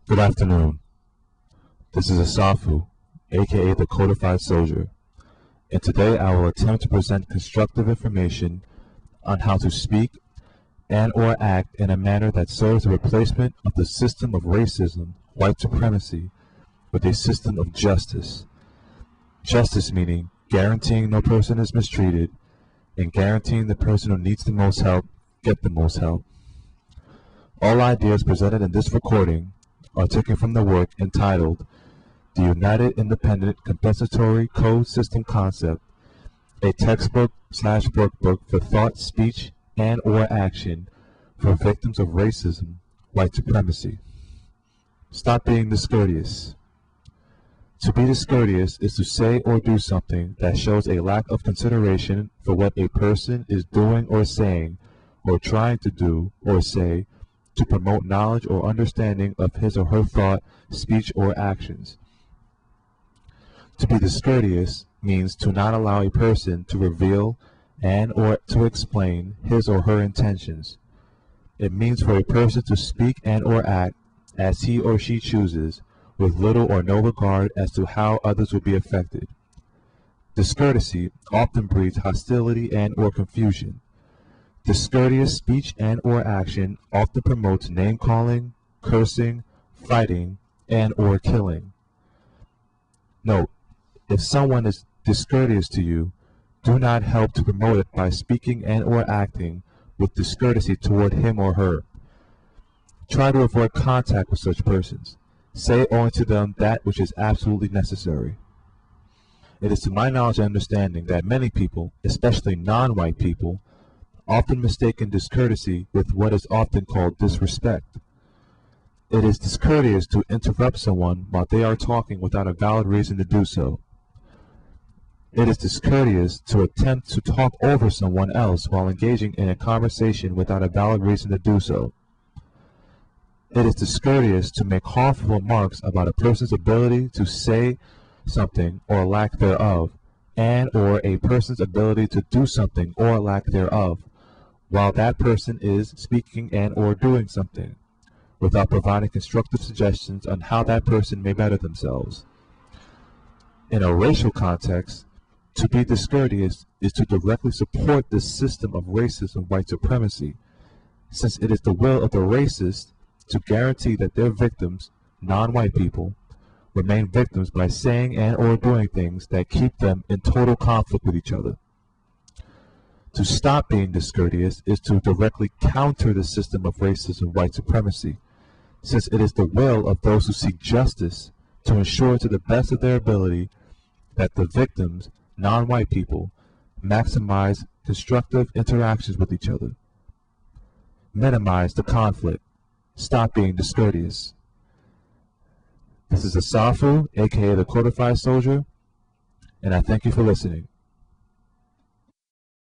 Good afternoon. This is Asafu, aka the Codified Soldier, and today I will attempt to present constructive information on how to speak and or act in a manner that serves the replacement of the system of racism, white supremacy, with a system of justice. Justice meaning guaranteeing no person is mistreated and guaranteeing the person who needs the most help get the most help. All ideas presented in this recording are taken from the work entitled The United Independent Compensatory Code System Concept, a textbook/workbook for thought, speech, and or action for victims of racism, white supremacy. Stop being discourteous. To be discourteous is to say or do something that shows a lack of consideration for what a person is doing or saying or trying to do or say to promote knowledge or understanding of his or her thought, speech, or actions. To be discourteous means to not allow a person to reveal and or to explain his or her intentions. It means for a person to speak and or act as he or she chooses, with little or no regard as to how others will be affected. Discourtesy often breeds hostility and or confusion. Discourteous speech and or action often promotes name-calling, cursing, fighting, and or killing. Note, if someone is discourteous to you, do not help to promote it by speaking and or acting with discourtesy toward him or her. Try to avoid contact with such persons. Say only to them that which is absolutely necessary. It is to my knowledge and understanding that many people, especially non-white people, often mistaken discourtesy with what is often called disrespect. It is discourteous to interrupt someone while they are talking without a valid reason to do so. It is discourteous to attempt to talk over someone else while engaging in a conversation without a valid reason to do so. It is discourteous to make harmful remarks about a person's ability to say something or lack thereof, and or a person's ability to do something or lack thereof, while that person is speaking and or doing something, without providing constructive suggestions on how that person may better themselves. In a racial context, to be discourteous is to directly support the system of racism, white supremacy, since it is the will of the racist to guarantee that their victims, non-white people, remain victims by saying and or doing things that keep them in total conflict with each other. To stop being discourteous is to directly counter the system of racism, white supremacy, since it is the will of those who seek justice to ensure to the best of their ability that the victims, non-white people, maximize constructive interactions with each other. Minimize the conflict. Stop being discourteous. This is Asafu, aka the Codified Soldier, and I thank you for listening.